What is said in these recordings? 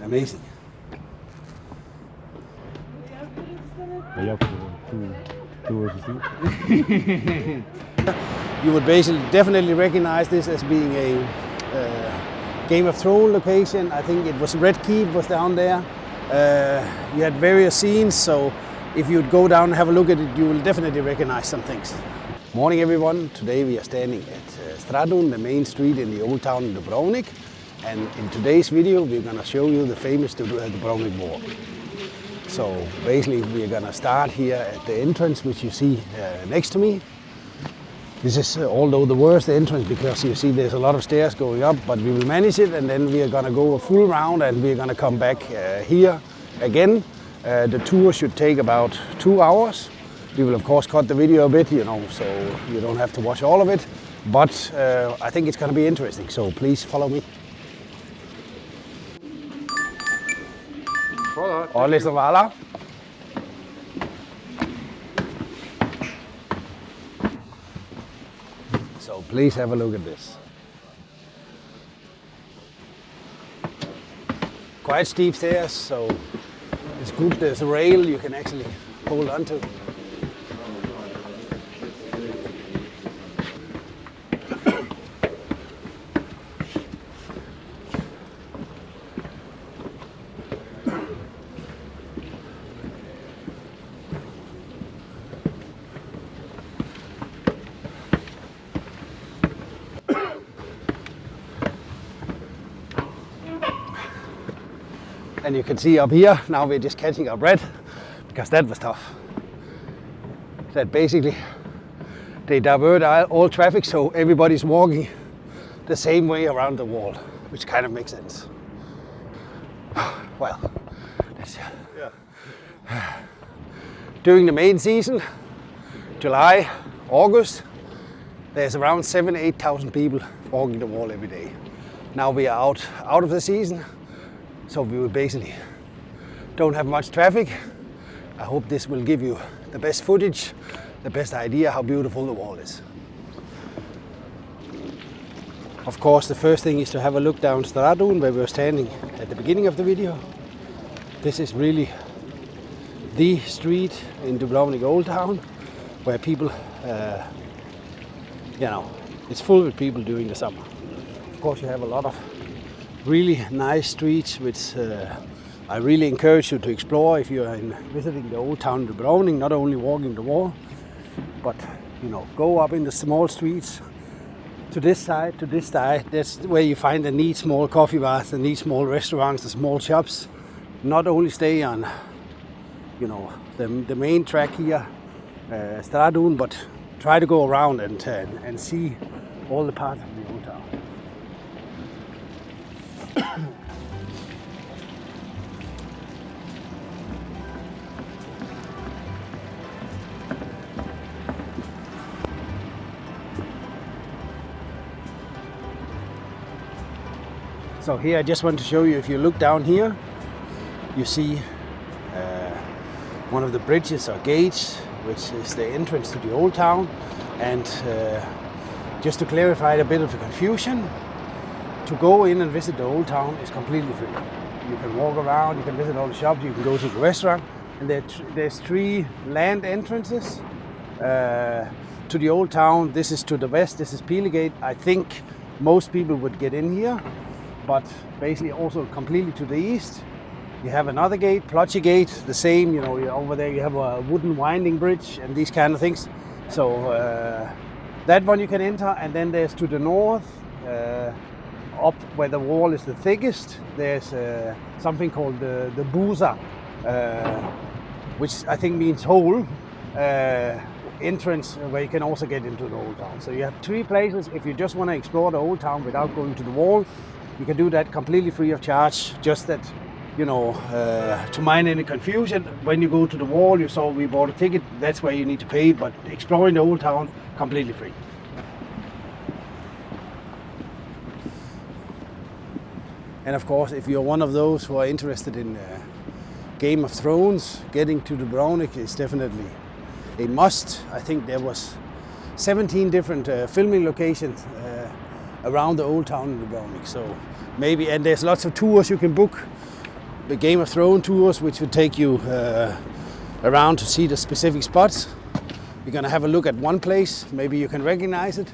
Amazing. You would basically definitely recognize this as being a Game of Thrones location. I think it was Red Keep was down there. You had various scenes, so if you'd go down and have a look at it, you will definitely recognize some things. Morning everyone, today we are standing at Stradun, the main street in the old town of Dubrovnik. And in today's video we're going to show you the famous Dubrovnik Wall. So basically we're going to start here at the entrance, which you see next to me. This is although the worst entrance because you see there's a lot of stairs going up, but we will manage it, and then we are going to go a full round and we're going to come back here again. The tour should take about 2 hours. We will of course cut the video a bit, so you don't have to watch all of it, but I think it's going to be interesting, so please follow me. Vala. So please have a look at this. Quite steep stairs, so it's good there's a rail you can actually hold on to. And you can see up here, now we're just catching our breath, because that was tough. That basically, they divert all traffic so everybody's walking the same way around the wall, which kind of makes sense. Well, that's, during the main season, July, August, there's around 7,000–8,000 people walking the wall every day. Now we are out of the season, so we will basically don't have much traffic. I hope this will give you the best footage, the best idea how beautiful the wall is. Of course, the first thing is to have a look down Stradun, where we were standing at the beginning of the video. This is really the street in Dubrovnik Old Town, where people, it's full with people during the summer. Of course, you have a lot of really nice streets, which I really encourage you to explore if you are visiting the old town of Dubrovnik, not only walking the wall, but go up in the small streets to this side, to this side. That's where you find the neat small coffee bars, the neat small restaurants, the small shops. Not only stay on the main track here, Stradun, but try to go around and see all the parts of the old town. So here I just want to show you, if you look down here, you see one of the bridges or gates, which is the entrance to the old town. And just to clarify a bit of the confusion, to go in and visit the old town is completely free. You can walk around, you can visit all the shops, you can go to the restaurant, and there's 3 land entrances to the old town. This is to the west, this is Pilegate. I think most people would get in here, but basically also completely to the east. You have another gate, Ploče Gate, the same, over there you have a wooden winding bridge and these kind of things. So that one you can enter, and then there's to the north, up where the wall is the thickest, there's something called the Buza, which I think means hole, entrance, where you can also get into the old town. So you have 3 places. If you just want to explore the old town without going to the wall, you can do that completely free of charge. Just that, to mind any confusion, when you go to the wall, you saw we bought a ticket, that's where you need to pay, but exploring the old town, completely free. And of course, if you're one of those who are interested in Game of Thrones, getting to Dubrovnik is definitely a must. I think there was 17 different filming locations around the old town in Dubrovnik. So maybe, and there's lots of tours you can book the Game of Thrones tours, which will take you around to see the specific spots. We're gonna have a look at one place, maybe you can recognize it.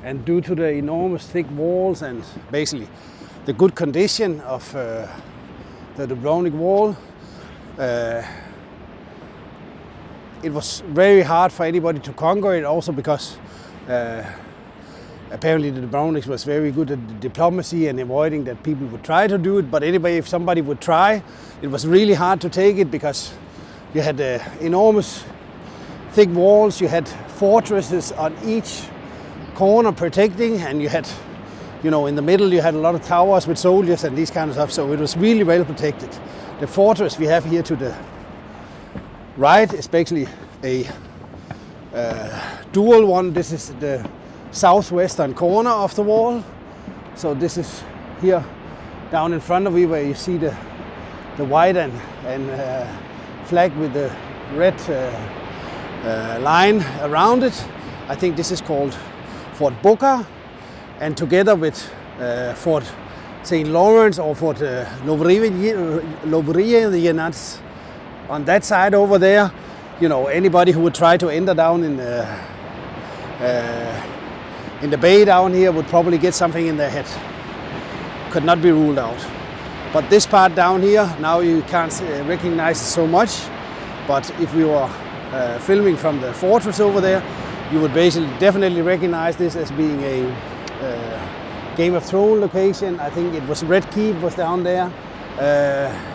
And due to the enormous thick walls and basically the good condition of the Dubrovnik wall, it was very hard for anybody to conquer it, also because apparently the Dubrovnik was very good at diplomacy and avoiding that people would try to do it. But anyway, if somebody would try, it was really hard to take it because you had enormous thick walls, you had fortresses on each corner protecting, and you had, you know, in the middle you had a lot of towers with soldiers and these kind of stuff, so it was really well protected. The fortress we have here to the right is basically a dual one. This is the southwestern corner of the wall, so this is here down in front of you where you see the white and flag with the red line around it. I think this is called Fort Boca, and together with Fort St. Lawrence or Fort Lovrijenac on that side over there, you know, anybody who would try to enter down in the bay down here would probably get something in their head. Could not be ruled out. But this part down here, now you can't recognize it so much, but if we were filming from the fortress over there, you would basically definitely recognize this as being a Game of Thrones location. I think it was Red Keep was down there.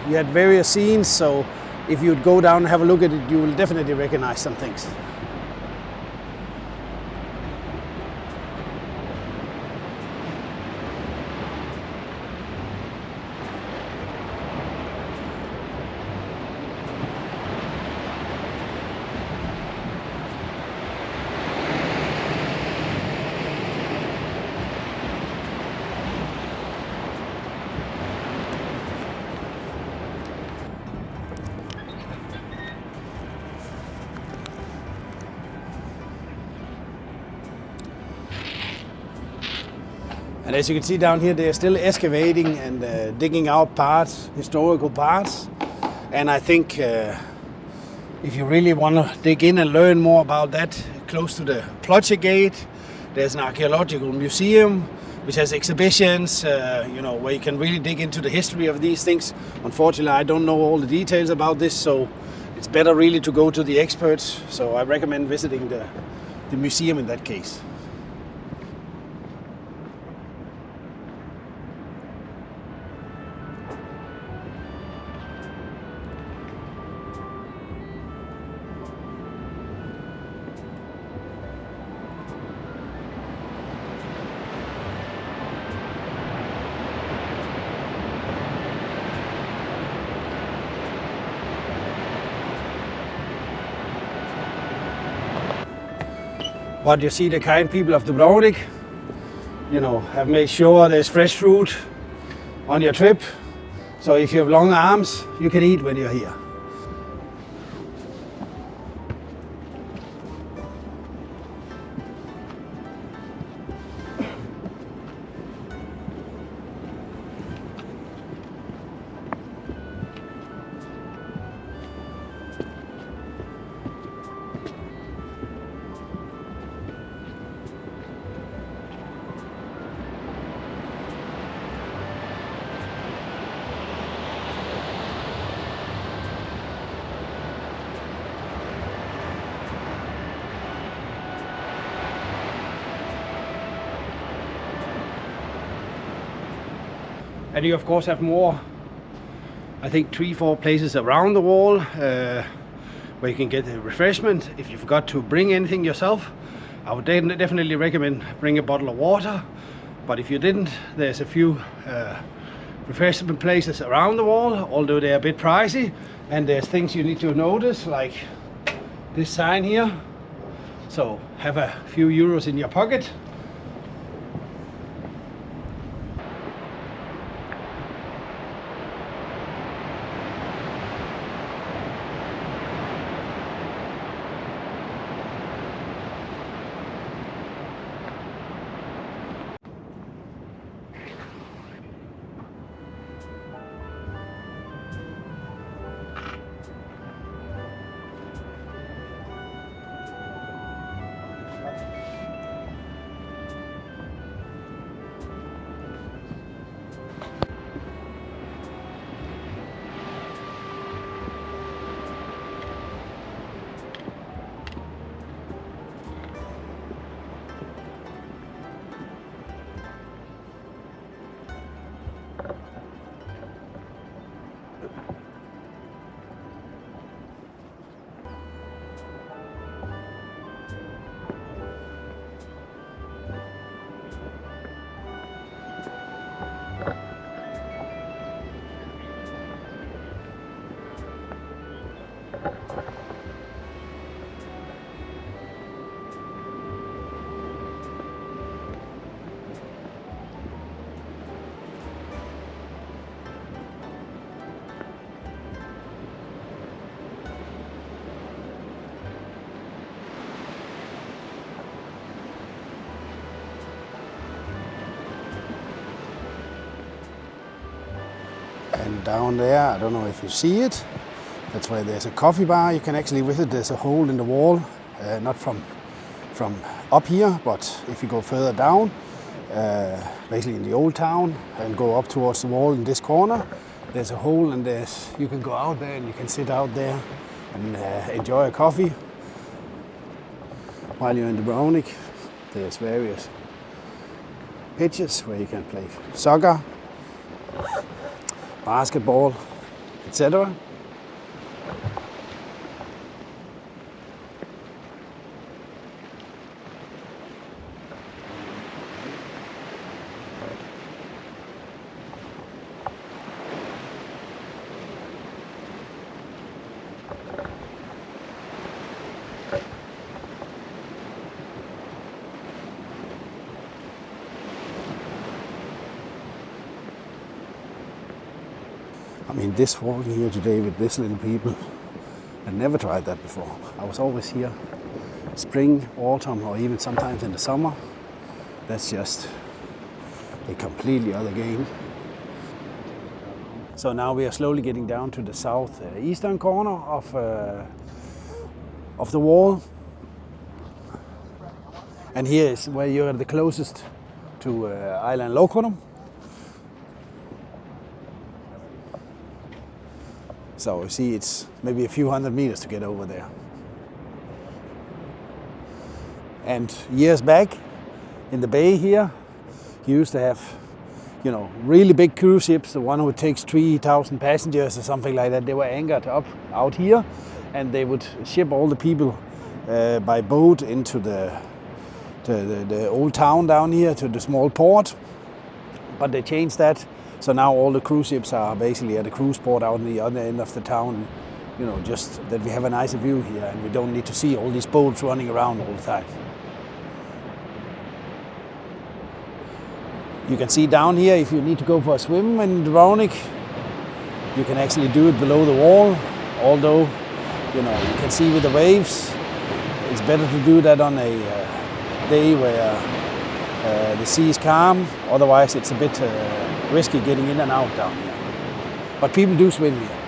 You had various scenes, so if you would go down and have a look at it, you will definitely recognize some things. And as you can see down here, they are still excavating and digging out parts, historical parts. And I think if you really want to dig in and learn more about that, close to the Ploče Gate, there's an archaeological museum which has exhibitions, you know, where you can really dig into the history of these things. Unfortunately, I don't know all the details about this, so it's better really to go to the experts. So I recommend visiting the museum in that case. But you see, the kind people of Dubrovnik, you know, have made sure there's fresh fruit on your trip. So if you have long arms, you can eat when you're here. And you of course have more, I think 3-4 places around the wall where you can get a refreshment. If you forgot to bring anything yourself, I would definitely recommend bring a bottle of water. But if you didn't, there's a few refreshment places around the wall, although they're a bit pricey. And there's things you need to notice, like this sign here. So have a few euros in your pocket. And down there, I don't know if you see it, that's where there's a coffee bar you can actually visit. There's a hole in the wall, not from up here, but if you go further down, basically in the old town, and go up towards the wall in this corner, there's a hole, and you can go out there and you can sit out there and enjoy a coffee while you're in Dubrovnik. There's various pitches where you can play soccer, basketball, etc. I mean, this walking here today with this little people, I never tried that before. I was always here spring, autumn, or even sometimes in the summer. That's just a completely other game. So now we are slowly getting down to the southeastern corner of the wall. And here is where you're the closest to island Lofoten. So you see, it's maybe a few hundred meters to get over there. And years back in the bay here, you used to have, really big cruise ships, the one who takes 3,000 passengers or something like that. They were anchored up out here, and they would ship all the people by boat into the old town down here to the small port. But they changed that. So now all the cruise ships are basically at the cruise port out in the other end of the town, just that we have a nicer view here and we don't need to see all these boats running around all the time. You can see down here, if you need to go for a swim in Dubrovnik, you can actually do it below the wall, although, you can see with the waves, it's better to do that on a day where the sea is calm, otherwise it's a bit risky getting in and out down here. But people do swim here.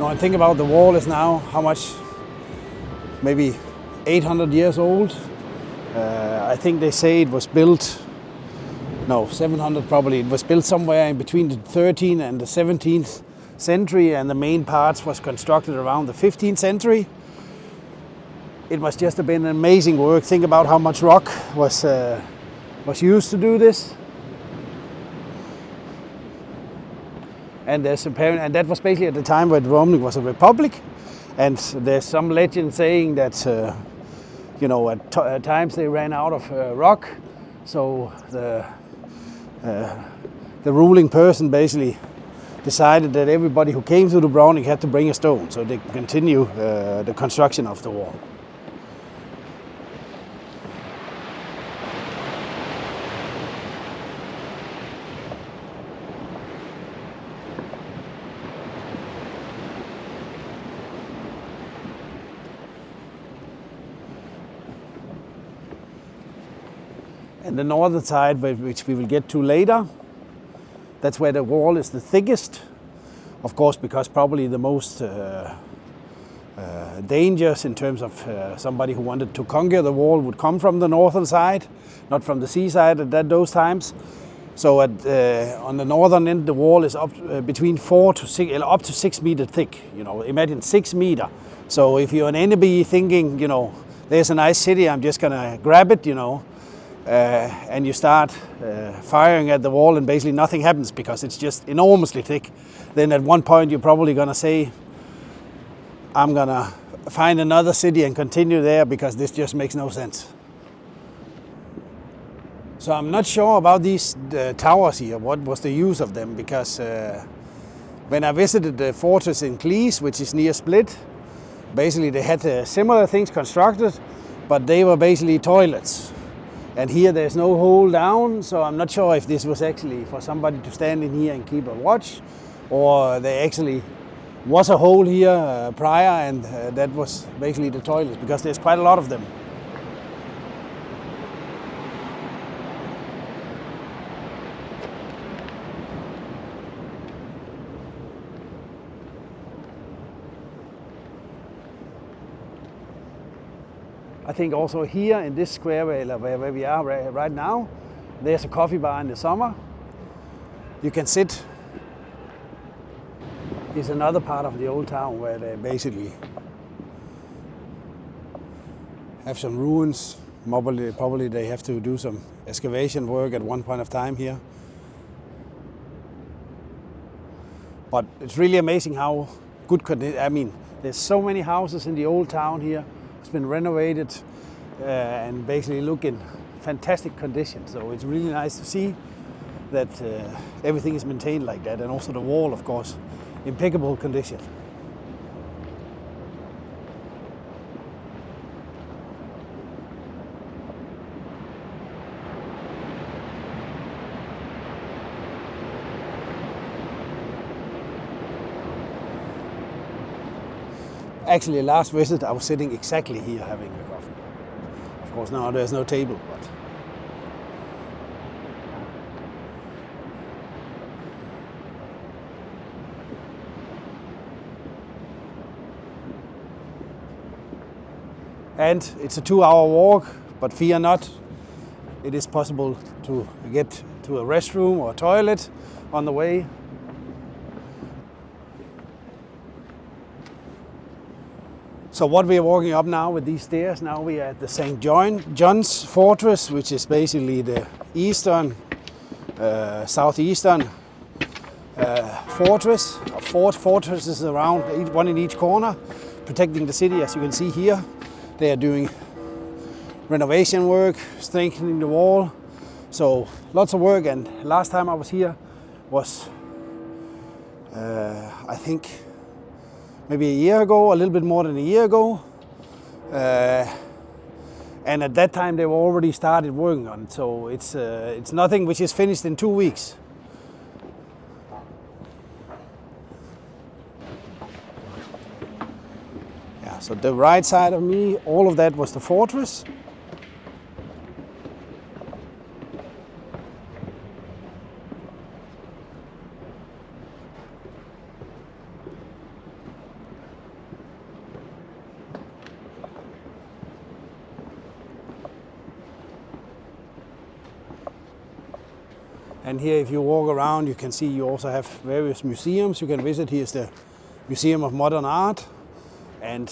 And think about the wall is now how much, maybe 800 years old. I think they say it was built, 700 probably. It was built somewhere in between the 13th and the 17th century, and the main parts was constructed around the 15th century. It must just have been an amazing work. Think about how much rock was used to do this. And and that was basically at the time where Dubrovnik was a republic. And there's some legend saying that, at times they ran out of rock. So the ruling person basically decided that everybody who came to Dubrovnik had to bring a stone so they could continue the construction of the wall. And the northern side, which we will get to later, that's where the wall is the thickest. Of course, because probably the most dangerous in terms of somebody who wanted to conquer the wall would come from the northern side, not from the seaside at those times. So on the northern end, the wall is up between 4 to 6, up to 6 meters thick. You know, imagine 6 meters. So if you're an enemy thinking, you know, there's a nice city, I'm just gonna grab it, you know, and you start firing at the wall and basically nothing happens because it's just enormously thick, then at one point you're probably gonna say, I'm gonna find another city and continue there because this just makes no sense. So I'm not sure about these towers here, what was the use of them, because when I visited the fortress in Cleese, which is near Split, basically they had similar things constructed, but they were basically toilets. And here there's no hole down, so I'm not sure if this was actually for somebody to stand in here and keep a watch, or there actually was a hole here prior and that was basically the toilet, because there's quite a lot of them. I think also here in this square where we are right now, there's a coffee bar in the summer. You can sit. It's another part of the old town where they basically have some ruins. Probably they have to do some excavation work at one point of time here. But it's really amazing how good I mean, there's so many houses in the old town here. It's been renovated and basically look in fantastic condition. So it's really nice to see that everything is maintained like that, and also the wall, of course, impeccable condition. Actually, last visit I was sitting exactly here having a coffee. Of course, now there's no table, but and it's a 2-hour walk, but fear not, it is possible to get to a restroom or a toilet on the way. So what we are walking up now with these stairs, now we are at the St. John's Fortress, which is basically the eastern, southeastern fortress. Fortresses around, one in each corner, protecting the city. As you can see here, they are doing renovation work, strengthening the wall. So lots of work, and last time I was here was, I think, maybe a year ago, a little bit more than a year ago. And at that time they were already started working on it. So it's nothing which is finished in 2 weeks. Yeah, so the right side of me, all of that was the fortress. And here, if you walk around, you can see you also have various museums you can visit. Here's the Museum of Modern Art. And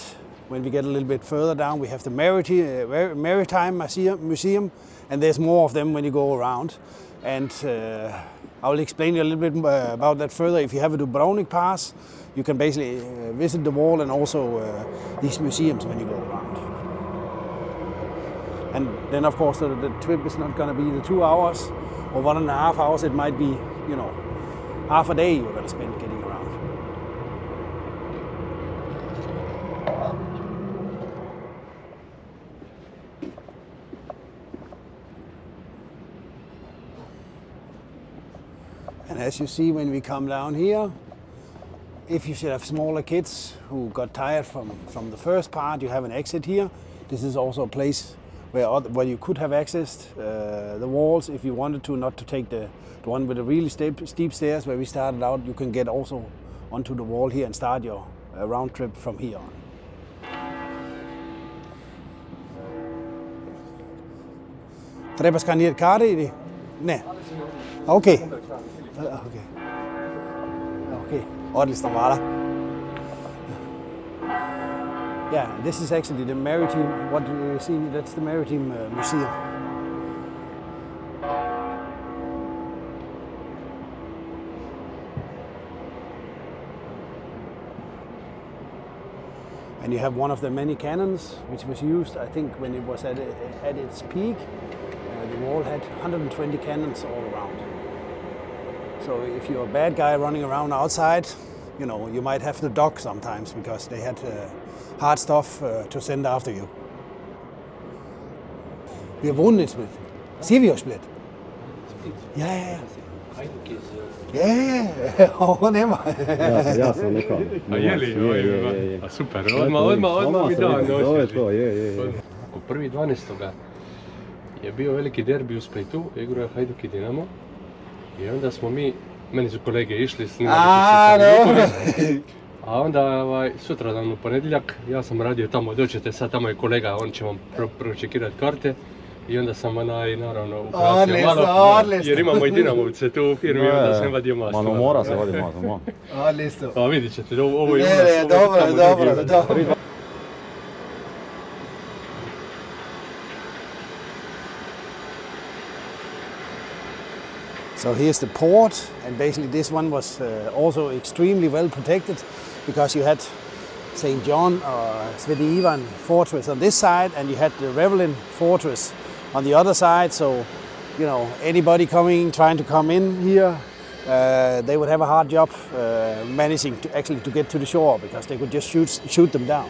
when we get a little bit further down, we have the Maritime Museum. And there's more of them when you go around. And I will explain you a little bit about that further. If you have a Dubrovnik pass, you can basically visit the wall and also these museums when you go around. And then, of course, the trip is not going to be the 2 hours or 1.5 hours. It might be, you know, half a day you're going to spend getting around. And as you see when we come down here, if you should have smaller kids who got tired from the first part, you have an exit here. This is also a place where you could have accessed the walls if you wanted to, not to take the one with the really steep stairs where we started out. You can get also onto the wall here and start your round trip from here on. Treba skanirati karti ili ne? Okay. Okay. Okay. Ordentligt står bare der. Yeah, this is actually the Maritime, what you see, that's the Maritime Museum. And you have one of the many cannons which was used, I think, when it was at its peak. The wall had 120 cannons all around. So if you're a bad guy running around outside, you know, you might have to duck sometimes because they had hard stuff to send after you. Vi har vundet et split. Siger vi jo split? Ja, ja, ja. Ovo nema. Ja sam rekao. A je li? A super, odmah mi dao noć. To je to, je. U prvi 12. je bio veliki derbi u Splitu, igrao je Hajduk i Dinamo. I onda smo meni su kolege išli snimali. A onda sutradan u ponedjeljak, ja sam radio tamo, dođete sad, tamo je kolega, on će vam pročekirati karte. I onda sam naravno ukrasio malo, jer imamo i Dinamovce tu u firmi, onda sam vadio maslo. Malo mora se vadi maslo. Odlično. Pa vidit ćete, ovo je dobro. So here's the port, and basically this one was also extremely well protected because you had St. John or Sveti Ivan fortress on this side, and you had the Revelin fortress on the other side. So, you know, anybody trying to come in here, they would have a hard job managing to get to the shore because they could just shoot them down.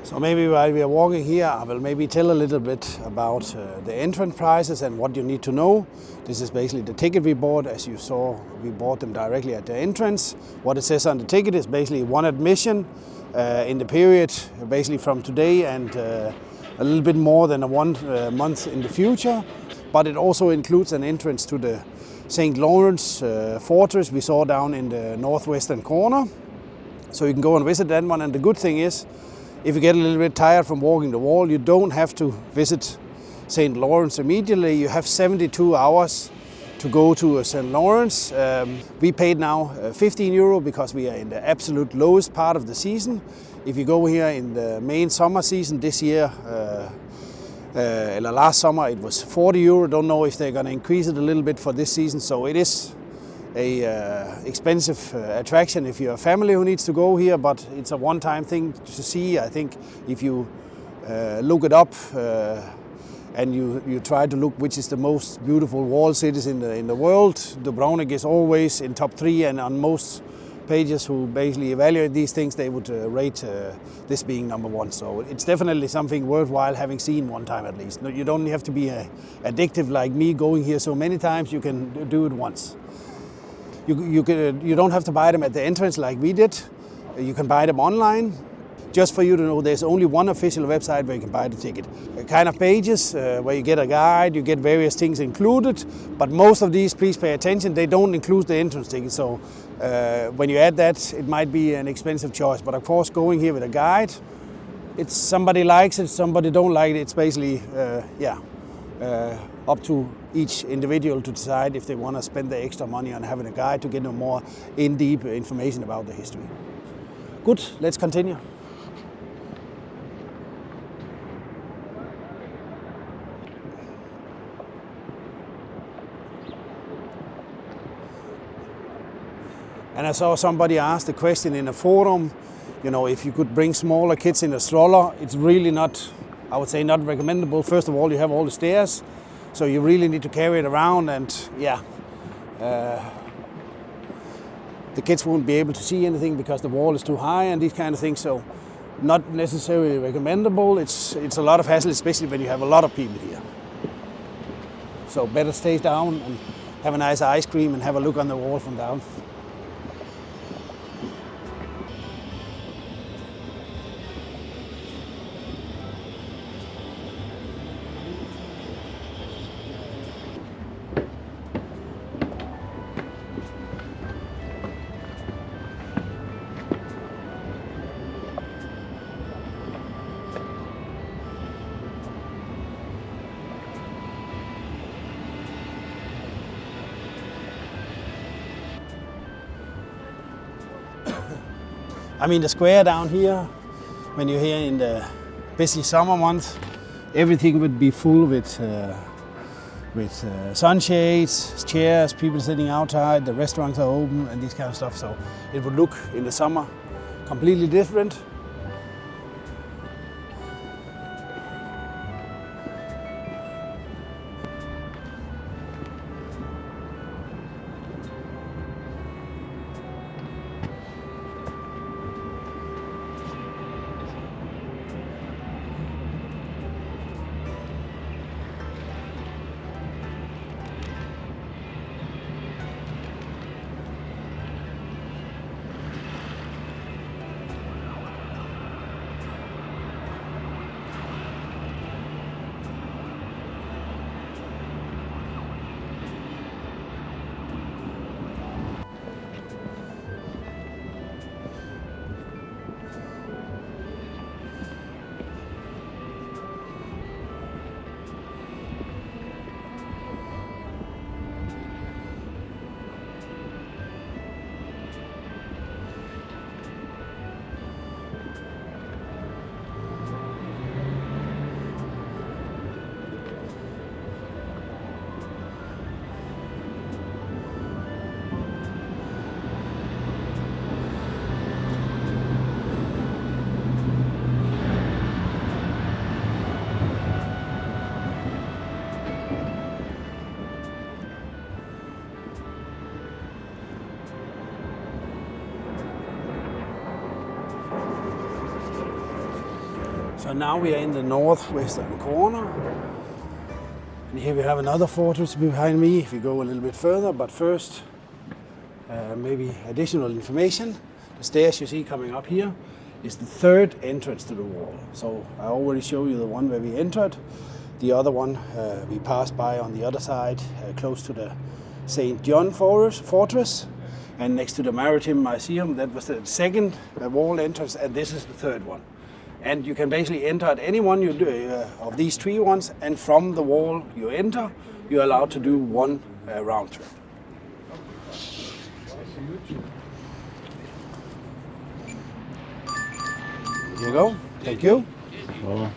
So maybe while we are walking here, I will maybe tell a little bit about the entrance prices and what you need to know. This is basically the ticket we bought. As you saw, we bought them directly at the entrance. What it says on the ticket is basically one admission in the period, basically from today and a little bit more than one month in the future. But it also includes an entrance to the St. Lawrence fortress we saw down in the northwestern corner. So you can go and visit that one, and the good thing is, if you get a little bit tired from walking the wall, you don't have to visit St. Lawrence immediately. You have 72 hours to go to St. Lawrence. We paid now €15 because we are in the absolute lowest part of the season. If you go here in the main summer season this year, last summer it was €40. Don't know if they're going to increase it a little bit for this season. So it is a expensive attraction if you're a family who needs to go here, but it's a one-time thing to see. I think if you look it up and you try to look which is the most beautiful wall cities in the world, Dubrovnik is always in top 3, and on most pages who basically evaluate these things, they would rate this being number 1. So it's definitely something worthwhile having seen one time at least. You don't have to be addictive like me going here so many times. You can do it once. You don't have to buy them at the entrance like we did. You can buy them online. Just for you to know, there's only one official website where you can buy the ticket. Kind of pages where you get a guide, you get various things included, but most of these, please pay attention, they don't include the entrance ticket. So when you add that, it might be an expensive choice. But of course, going here with a guide, it's somebody likes it, somebody don't like it. It's basically, up to each individual to decide if they want to spend the extra money on having a guide to get more in-depth information about the history. Good, let's continue. And I saw somebody ask the question in a forum, you know, if you could bring smaller kids in a stroller. It's really not, I would say, not recommendable. First of all, you have all the stairs, so you really need to carry it around, and the kids won't be able to see anything because the wall is too high and these kind of things. So not necessarily recommendable. It's a lot of hassle, especially when you have a lot of people here. So better stay down and have a nice ice cream and have a look on the wall from down. I mean, the square down here, when you're here in the busy summer months, everything would be full with sunshades, chairs, people sitting outside, the restaurants are open and this kind of stuff. So it would look in the summer completely different. So now we are in the northwestern corner. And here we have another fortress behind me if we go a little bit further. But first, maybe additional information. The stairs you see coming up here is the third entrance to the wall. So I already showed you the one where we entered. The other one we passed by on the other side, close to the St. John Fortress. And next to the Maritime Museum, that was the second wall entrance, and this is the third one. And you can basically enter at any one you do, of these three ones, and from the wall you enter, you're allowed to do one round trip. Here you go. Thank you. Oh.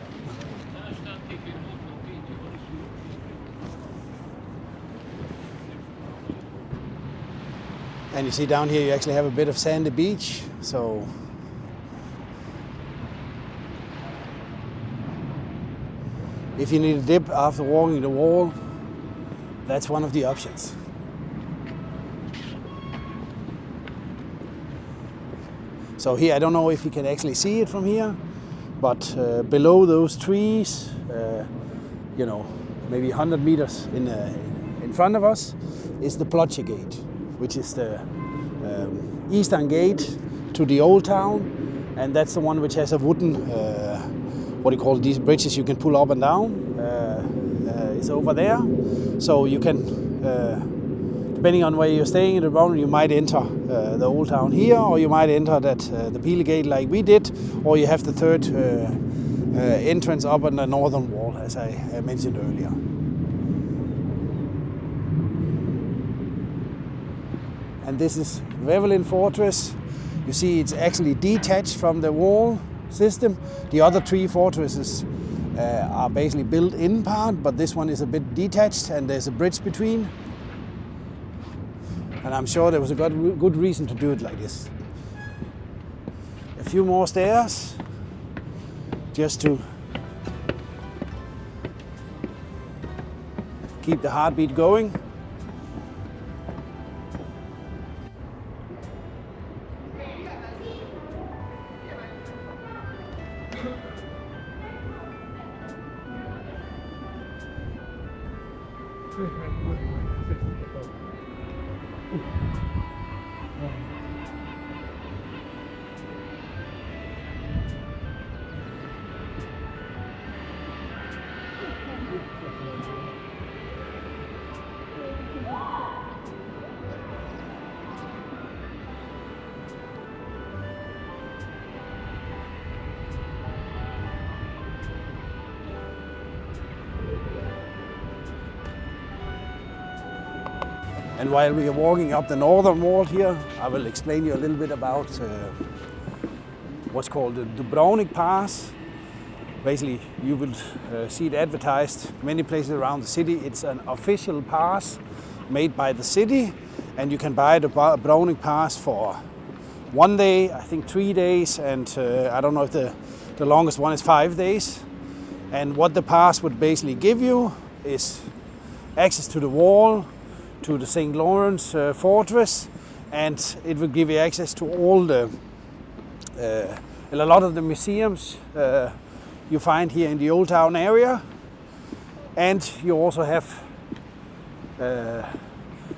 And you see down here you actually have a bit of sandy beach, so if you need a dip after walking the wall, that's one of the options. So here, I don't know if you can actually see it from here, but below those trees, you know, maybe 100 meters in front of us, is the Ploče Gate, which is the eastern gate to the old town, and that's the one which has a wooden, what do you call these bridges you can pull up and down. It's over there, so you can, depending on where you're staying in the mountain, you might enter the old town here, or you might enter that the Pile Gate like we did, or you have the third entrance up on the northern wall, as I mentioned earlier. And this is Vevelin Fortress. You see it's actually detached from the wall system. The other three fortresses are basically built in part, but this one is a bit detached and there's a bridge between. And I'm sure there was a good reason to do it like this. A few more stairs, just to keep the heartbeat going. And while we are walking up the northern wall here, I will explain you a little bit about what's called the Dubrovnik Pass. Basically, you will see it advertised many places around the city. It's an official pass made by the city, and you can buy the Dubrovnik Pass for 1 day, I think 3 days, and I don't know if the longest one is 5 days. And what the pass would basically give you is access to the wall, to the St. Lawrence fortress, and it will give you access to all the a lot of the museums you find here in the Old Town area. And you also have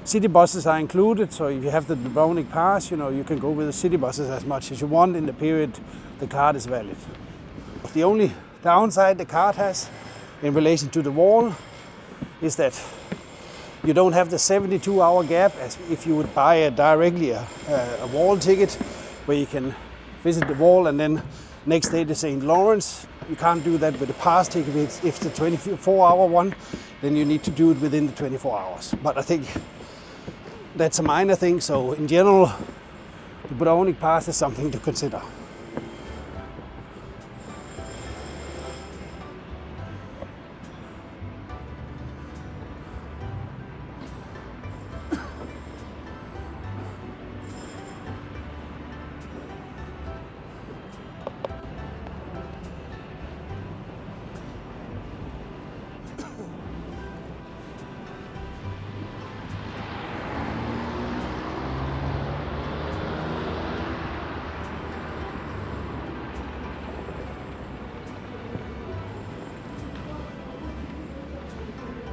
city buses are included, so if you have the Dubrovnik Pass, you can go with the city buses as much as you want in the period the card is valid. The only downside the card has in relation to the wall is that you don't have the 72-hour gap as if you would buy directly a wall ticket where you can visit the wall and then next day to St. Lawrence. You can't do that with the pass ticket. If it's the 24-hour one, then you need to do it within the 24 hours. But I think that's a minor thing, so in general, the Dubrovnik Pass is something to consider.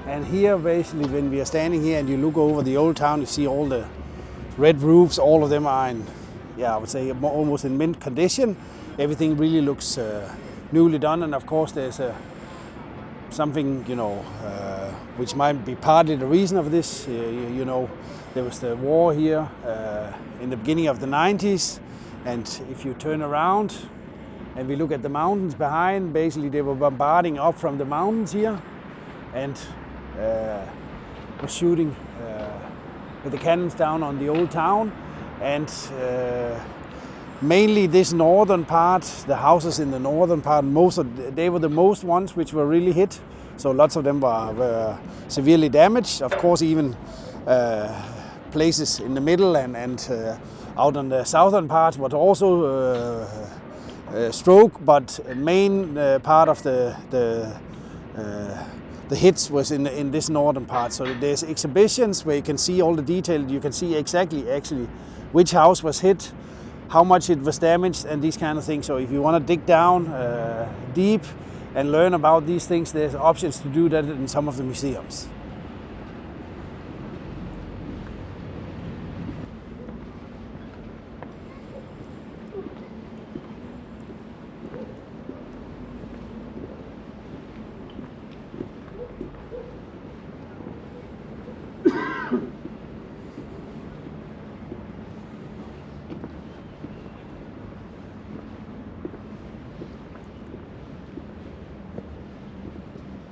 And here, basically, when we are standing here and you look over the Old Town, you see all the red roofs. All of them are in, I would say, almost in mint condition. Everything really looks newly done. And of course, there's something, which might be partly the reason of this. There was the war here in the beginning of the 90s. And if you turn around and we look at the mountains behind, basically they were bombarding up from the mountains here. And was shooting with the cannons down on the Old Town, and mainly this northern part, the houses in the northern part, they were the most ones which were really hit. So lots of them were severely damaged. Of course, even places in the middle and out on the southern part was also struck, but main part of the hits was in this northern part. So there's exhibitions where you can see all the detail. You can see exactly actually which house was hit, how much it was damaged, and these kind of things. So if you want to dig down deep and learn about these things, there's options to do that in some of the museums.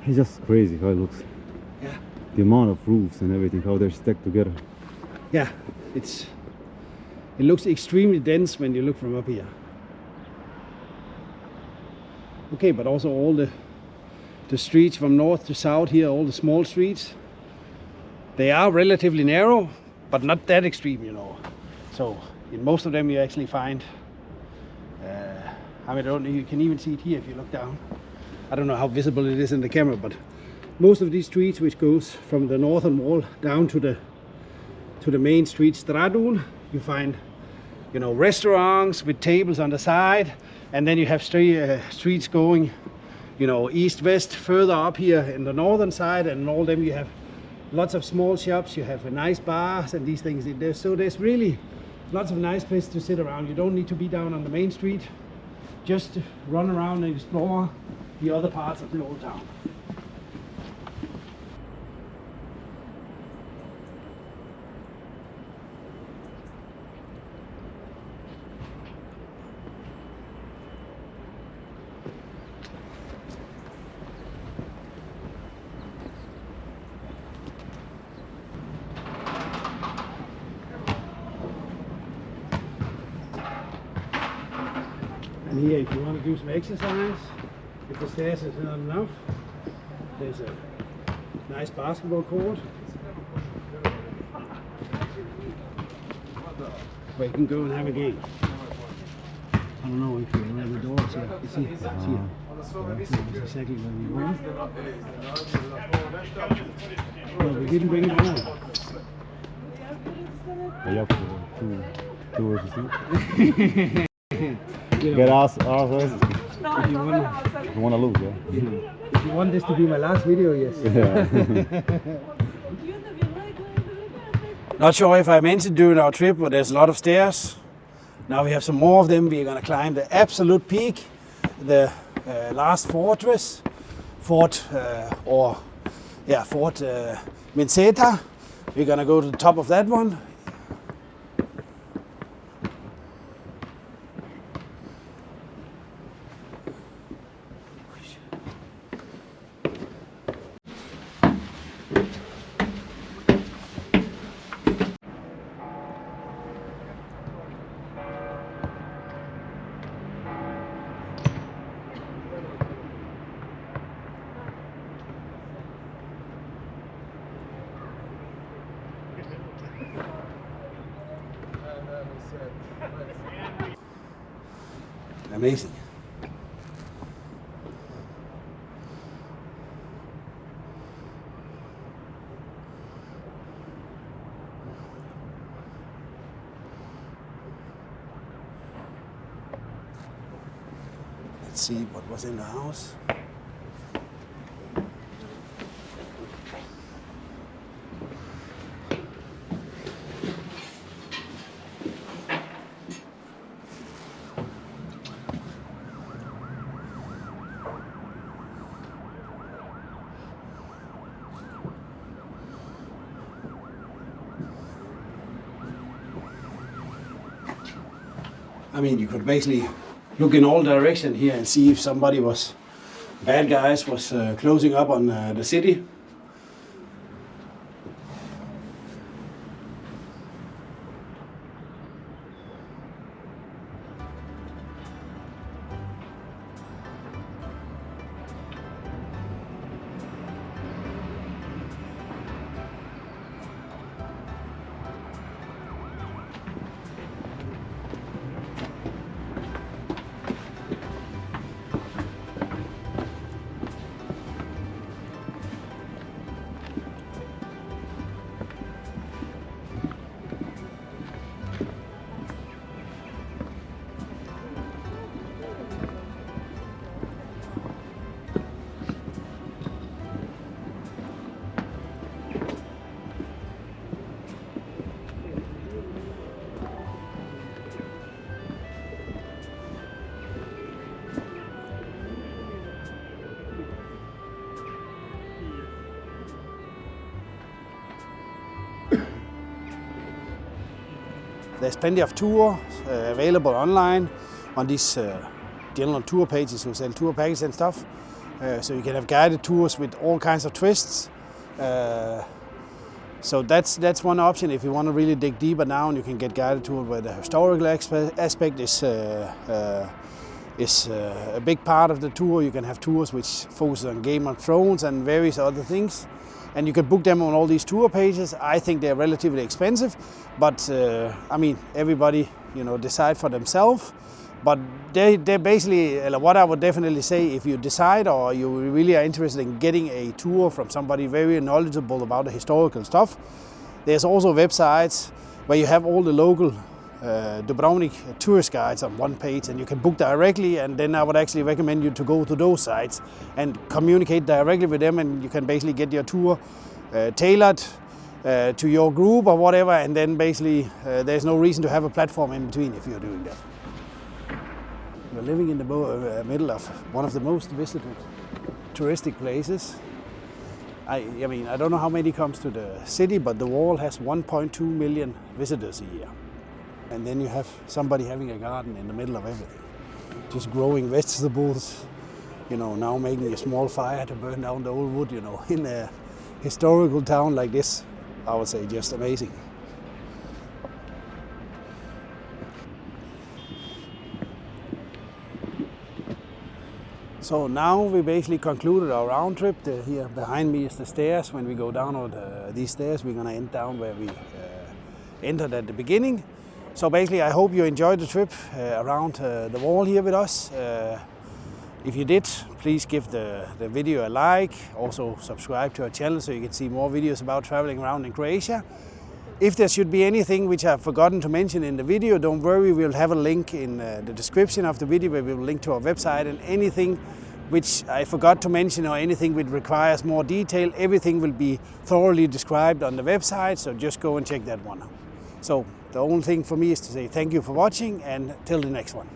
It's just crazy how it looks. Yeah. The amount of roofs and everything, how they're stacked together. Yeah, it looks extremely dense when you look from up here. Okay, but also all the streets from north to south here, all the small streets, they are relatively narrow, but not that extreme, So in most of them you actually find, you can even see it here if you look down. I don't know how visible it is in the camera, but most of these streets, which goes from the northern wall down to the main street Stradun, you find, restaurants with tables on the side, and then you have streets going, east-west further up here in the northern side, and all them you have lots of small shops. You have nice bars and these things. So there's really lots of nice places to sit around. You don't need to be down on the main street. Just run around and explore the other parts of the old town. And here, if you want to do some exercise, if the stairs is not enough, there's a nice basketball court where you can go and have a game. I don't know if you're around the doors here. You see, it's here. That's exactly where we were. No, we didn't bring it home. Are you up for two versus 2? Get us. If You want to lose, yeah? if you want this to be my last video, yes. Yeah. Not sure if I mentioned during our trip, but there's a lot of stairs. Now we have some more of them. We're going to climb the absolute peak, the last fortress, Fort Menseta. We're going to go to the top of that one. Amazing. Let's see what was in the house. I mean, you could basically look in all directions here and see if somebody was, bad guys was closing up on the city. There's plenty of tours available online on these general tour pages who sell tour packages and stuff. So you can have guided tours with all kinds of twists. So that's one option. If you want to really dig deeper down, you can get guided tour where the historical aspect is a big part of the tour. You can have tours which focus on Game of Thrones and various other things. And you can book them on all these tour pages. I think they're relatively expensive, but I mean, everybody, decide for themselves. But they're basically, what I would definitely say, if you decide or you really are interested in getting a tour from somebody very knowledgeable about the historical stuff, there's also websites where you have all the local Dubrovnik tourist guides on one page, and you can book directly. And then I would actually recommend you to go to those sites and communicate directly with them, and you can basically get your tour tailored to your group or whatever, and then basically there's no reason to have a platform in between if you're doing that. We're living in the middle of one of the most visited touristic places. I mean, I don't know how many comes to the city, but the wall has 1.2 million visitors a year. And then you have somebody having a garden in the middle of everything. Just growing vegetables, you know, now making a small fire to burn down the old wood, you know, in a historical town like this, I would say just amazing. So now we basically concluded our round trip. Here behind me is the stairs. When we go down these stairs, we're gonna end down where we entered at the beginning. So basically, I hope you enjoyed the trip around the wall here with us. If you did, please give the video a like. Also subscribe to our channel so you can see more videos about traveling around in Croatia. If there should be anything which I've forgotten to mention in the video, don't worry, we'll have a link in the description of the video where we will link to our website, and anything which I forgot to mention or anything which requires more detail, everything will be thoroughly described on the website, so just go and check that one out. So the only thing for me is to say thank you for watching, and till the next one.